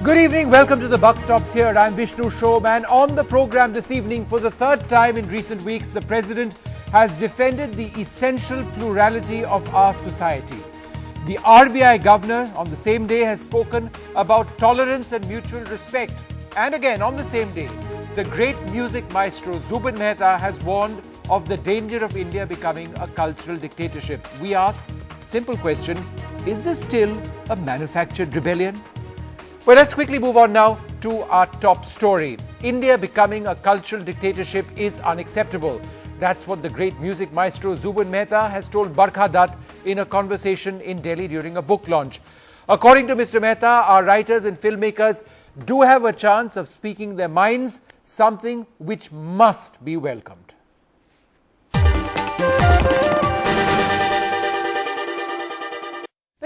Good evening, welcome to the Buck Stops here. I'm Vishnu Showman. On the program this evening, for the third time in recent weeks, the President has defended the essential plurality of our society. The RBI Governor on the same day has spoken about tolerance and mutual respect. And again, on the same day, the great music maestro Zubin Mehta has warned of the danger of India becoming a cultural dictatorship. We ask, simple question, is this still a manufactured rebellion? Well, let's quickly move on now to our top story. India becoming a cultural dictatorship is unacceptable. That's what the great music maestro Zubin Mehta has told Barkha Dutt in a conversation in Delhi during a book launch. According to Mr. Mehta, our writers and filmmakers do have a chance of speaking their minds, something which must be welcomed. But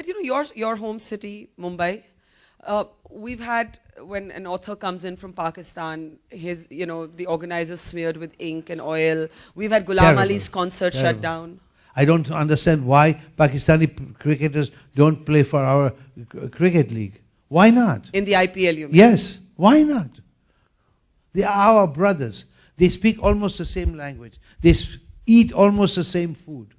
you know, your home city, Mumbai, we've had, when an author comes in from Pakistan, the organizers smeared with ink and oil. We've had Ghulam Ali's concert shut down. I don't understand why Pakistani cricketers don't play for our cricket league. Why not? In the IPL, you mean? Yes, why not? They are our brothers. They speak almost the same language. They eat almost the same food.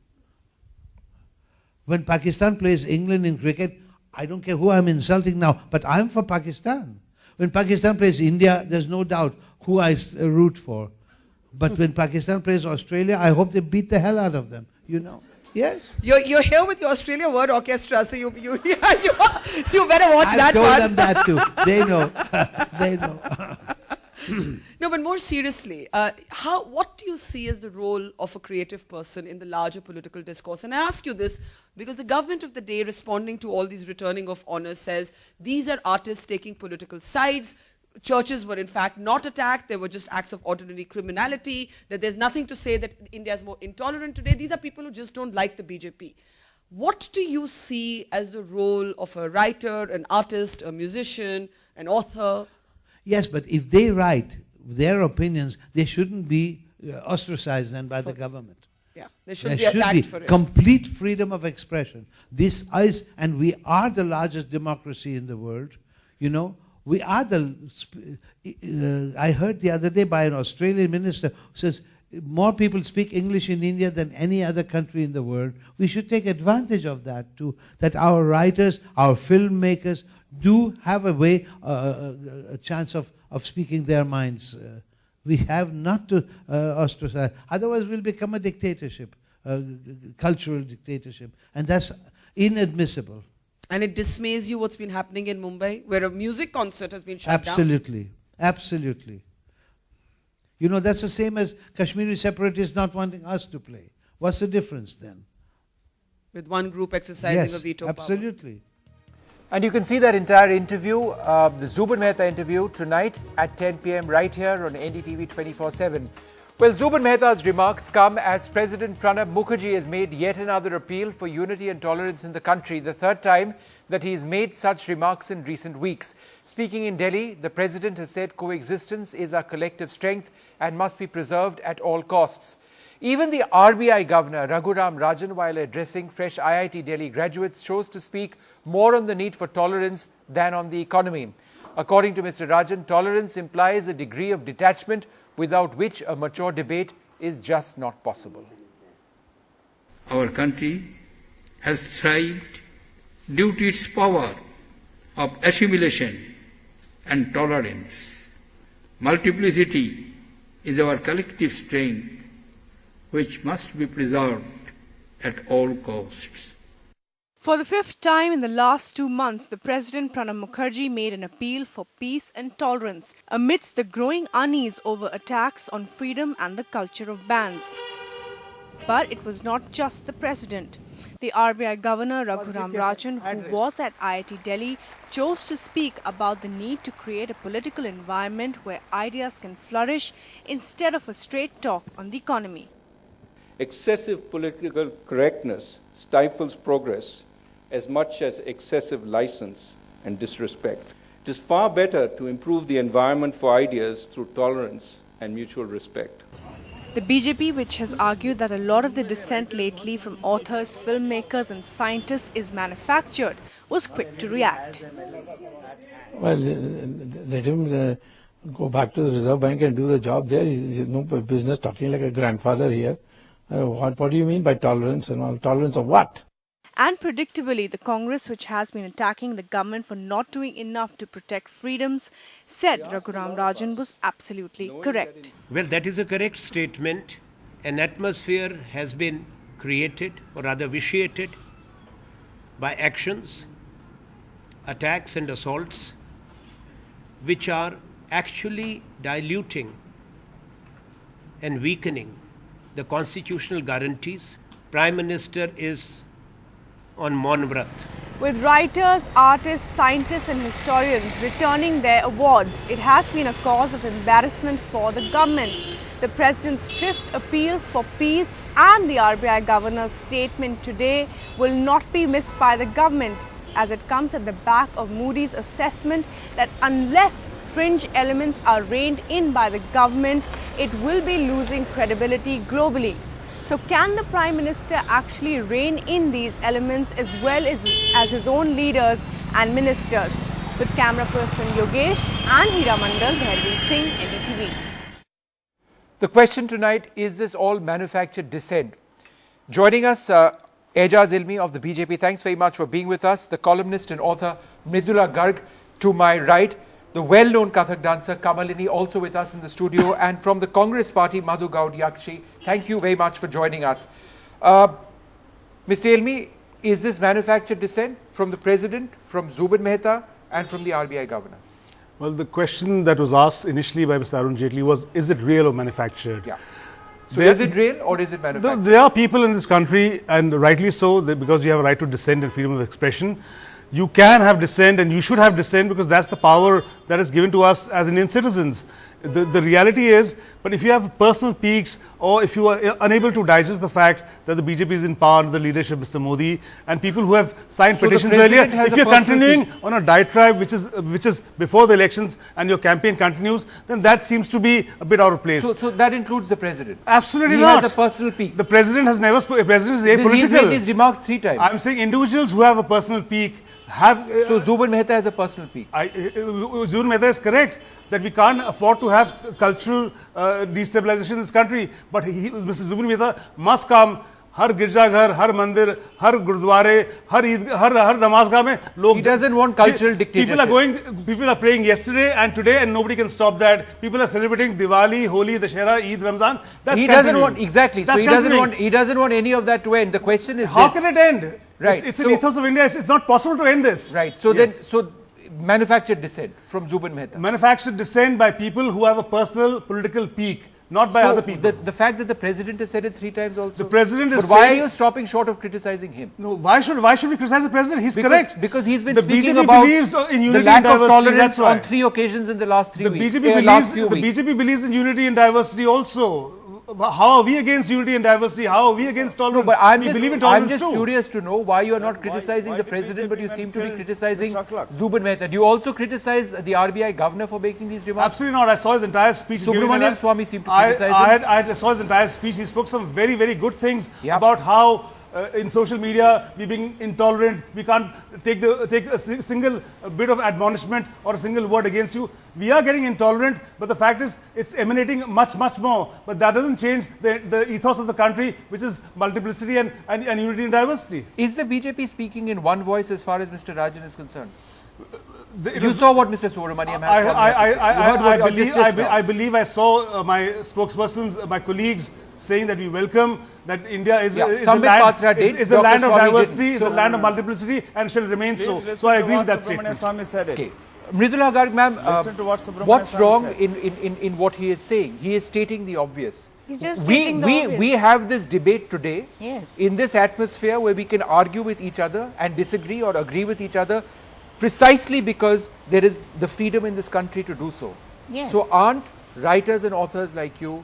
When Pakistan plays England in cricket, I don't care who I'm insulting now, but I'm for Pakistan. When Pakistan plays India, there's no doubt who I root for. But when Pakistan plays Australia, I hope they beat the hell out of them. You know? Yes. You're here with your Australia Word Orchestra, so you better watch I've that one. told them that too. They know. They know. No, but more seriously, what do you see as the role of a creative person in the larger political discourse? And I ask you this because the government of the day, responding to all these returning of honors, says these are artists taking political sides. Churches were in fact not attacked. They were just acts of ordinary criminality. That there's nothing to say that India is more intolerant today. These are people who just don't like the BJP. What do you see as the role of a writer, an artist, a musician, an author? Yes, but if they write their opinions, they shouldn't be ostracized then by the government. Yeah, they should be attacked for it. Complete freedom of expression. This is, and we are the largest democracy in the world. You know, we are I heard the other day by an Australian minister who says, more people speak English in India than any other country in the world. We should take advantage of that too, that our writers, our filmmakers do have a way, a chance of speaking their minds. We have not to ostracize. Otherwise we'll become a dictatorship, a cultural dictatorship. And that's inadmissible. And it dismays you what's been happening in Mumbai, where a music concert has been shut Absolutely. Down? Absolutely. You know, that's the same as Kashmiri separatists not wanting us to play. What's the difference then? With one group exercising a veto power. Absolutely. And you can see that entire interview, the Zubin Mehta interview, tonight at 10 p.m. right here on NDTV 24/7. Well, Zubin Mehta's remarks come as President Pranab Mukherjee has made yet another appeal for unity and tolerance in the country, the third time that he has made such remarks in recent weeks. Speaking in Delhi, the President has said coexistence is our collective strength and must be preserved at all costs. Even the RBI Governor Raghuram Rajan, while addressing fresh IIT Delhi graduates, chose to speak more on the need for tolerance than on the economy. According to Mr. Rajan, tolerance implies a degree of detachment without which a mature debate is just not possible. Our country has thrived due to its power of assimilation and tolerance. Multiplicity is our collective strength, which must be preserved at all costs. For the fifth time in the last 2 months, the President Pranab Mukherjee made an appeal for peace and tolerance amidst the growing unease over attacks on freedom and the culture of bans. But it was not just the President. The RBI Governor Raghuram Rajan, who was at IIT Delhi, chose to speak about the need to create a political environment where ideas can flourish instead of a straight talk on the economy. Excessive political correctness stifles progress as much as excessive license and disrespect. It is far better to improve the environment for ideas through tolerance and mutual respect. The BJP, which has argued that a lot of the dissent lately from authors, filmmakers and scientists is manufactured, was quick to react. Well, let him go back to the Reserve Bank and do the job there. He's no business talking like a grandfather here. What do you mean by tolerance and all? Tolerance of what? And predictably, the Congress, which has been attacking the government for not doing enough to protect freedoms, said Raghuram Rajan was absolutely correct. Well, that is a correct statement. An atmosphere has been created, or rather vitiated, by actions, attacks and assaults, which are actually diluting and weakening the constitutional guarantees. Prime Minister is on Maun Vrat. With writers, artists, scientists and historians returning their awards, it has been a cause of embarrassment for the government. The President's fifth appeal for peace and the RBI Governor's statement today will not be missed by the government, as it comes at the back of Moody's assessment that unless fringe elements are reined in by the government, it will be losing credibility globally. So can the Prime Minister actually rein in these elements as well as his own leaders and ministers? With camera person Yogesh and Hira Mandal, Bhairavi Singh, NDTV. The question tonight, is this all manufactured dissent? Joining us, Aijaz Ilmi of the BJP. Thanks very much for being with us. The columnist and author Mridula Garg to my right. The well-known Kathak dancer Kamalini also with us in the studio, and from the Congress party Madhu Gaud Yakshi. Thank you very much for joining us. Mr. Ilmi, is this manufactured dissent from the President, from Zubin Mehta and from the RBI Governor? Well, the question that was asked initially by Mr. Arun Jaitley was, is it real or manufactured? Yeah. So is it real or is it manufactured? There are people in this country, and rightly so, because you have a right to dissent and freedom of expression. You can have dissent and you should have dissent, because that's the power that is given to us as Indian citizens. The reality is, but if you have personal peaks, or if you are unable to digest the fact that the BJP is in power under the leadership of Mr. Modi, and people who have signed petitions earlier, if you are continuing on a diatribe which is before the elections and your campaign continues, then that seems to be a bit out of place. So that includes the President? Absolutely not. He has a personal peak. The President has never spoken. The President is apolitical. He's made these remarks 3 times. I'm saying individuals who have a personal peak have... so Zubin Mehta has a personal peak? Zubin Mehta is correct that we can't afford to have cultural destabilization in this country. But Mr. Zubin Mehta must come. Har girjaghar, har mandir, har gurdware, har namazgah mein log. He doesn't want cultural dictatorship. People are praying yesterday and today, and nobody can stop that. People are celebrating Diwali, Holi, Dussehra, Eid, Ramzan. That's he doesn't want, exactly. So he doesn't want any of that to end. The question is how can it end? Right. It's an ethos of India. It's not possible to end this. Right. So yes. Manufactured dissent from Zubin Mehta. Manufactured dissent by people who have a personal political peak, not by other people. The fact that the President has said it 3 times also. The President is But why are you stopping short of criticizing him? No, why should we criticize the President? He's correct. Because he's been the speaking BJP about believes in unity the lack and diversity, of tolerance that's why. on 3 occasions in the last 3 weeks. The BJP believes in unity and diversity also. How are we against unity and diversity? How are we against tolerance? No, but I'm just too. Curious to know why you are not criticizing the President, but you seem to be criticizing Zubin Mehta. Do you also criticize the RBI Governor for making these remarks? Absolutely not. I saw his entire speech. Subramaniam Swamy seemed to criticize him. I saw his entire speech. He spoke some very, very good things about how in social media we being intolerant, we can't take a single bit of admonishment or a single word against you. We are getting intolerant, but the fact is it's emanating much more. But that doesn't change the ethos of the country, which is multiplicity and unity and diversity. Is the BJP speaking in one voice as far as Mr. Rajan is concerned? You saw what Mr. Subramaniam has I believe I saw my spokespersons, my colleagues saying that we welcome that India is a land of diversity, is a land of multiplicity, and shall remain so. So I agree with that statement. Okay. Mridula Garg, ma'am, what's wrong in what he is saying? He is stating the obvious. He's just stating the obvious. We have this debate today yes. in this atmosphere where we can argue with each other and disagree or agree with each other precisely because there is the freedom in this country to do so. Yes. So aren't writers and authors like you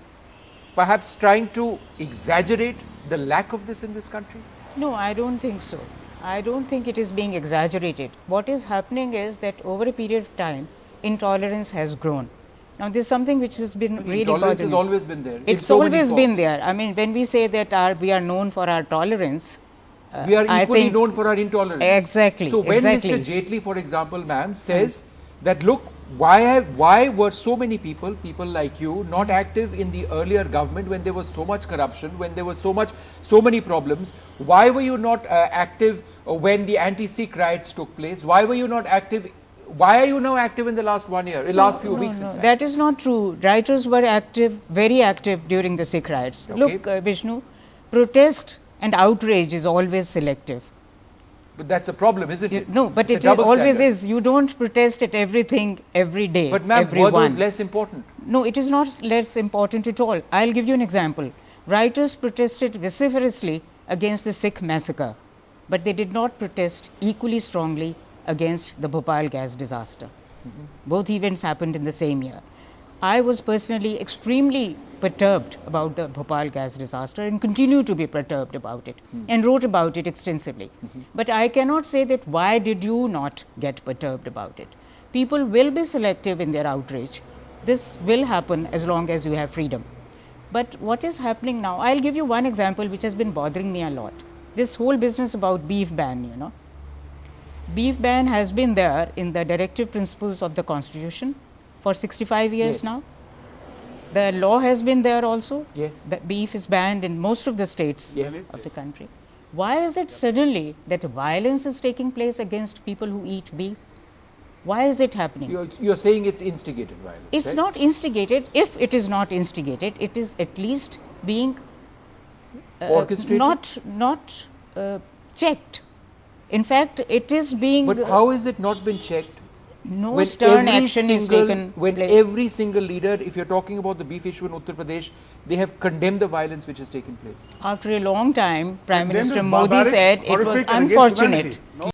perhaps trying to exaggerate the lack of this in this country? No, I don't think so. I don't think it is being exaggerated. What is happening is that over a period of time, intolerance has grown. Now, this is something which has been really bothering. Intolerance has always been there. It's always been there. I mean, when we say that we are known for our tolerance, We are I equally think known for our intolerance. Exactly. So when exactly. Mr. Jaitley, for example, ma'am, says that, look, why were so many people like you, not active in the earlier government when there was so much corruption, when there was so many problems? Why were you not active when the anti-Sikh riots took place? Why were you not active? Why are you now active in the last 1 year, last few weeks? No, that is not true. Writers were active, very active during the Sikh riots. Okay. Look, Vishnu, protest and outrage is always selective. But that's a problem, isn't it? No, but It's it a double always standard. is. You don't protest at everything every day. But ma'am, everyone. were those less important? No, it is not less important at all. I'll give you an example. Writers protested vociferously against the Sikh massacre, but they did not protest equally strongly against the Bhopal gas disaster. Both events happened in the same year. I was personally extremely perturbed about the Bhopal gas disaster and continue to be perturbed about it and wrote about it extensively. But I cannot say that why did you not get perturbed about it. People will be selective in their outrage. This will happen as long as you have freedom. But what is happening now, I'll give you one example which has been bothering me a lot. This whole business about beef ban, you know. Beef ban has been there in the directive principles of the Constitution for 65 years Yes. now. The law has been there also. Yes. That beef is banned in most of the states Yes. of the country. Why is it suddenly that violence is taking place against people who eat beef? Why is it happening? You're saying it's instigated violence. It's right? not instigated. If it is not instigated, it is at least being Orchestrated? not checked. In fact, it is being But how is it not been checked? no When stern every action is single- taken. When place. every single leader, if you're talking about the beef issue in Uttar Pradesh, they have condemned the violence which has taken place. After a long time, Prime Condemned Minister as Modi barbaric, said it was horrific and against unfortunate humanity. No?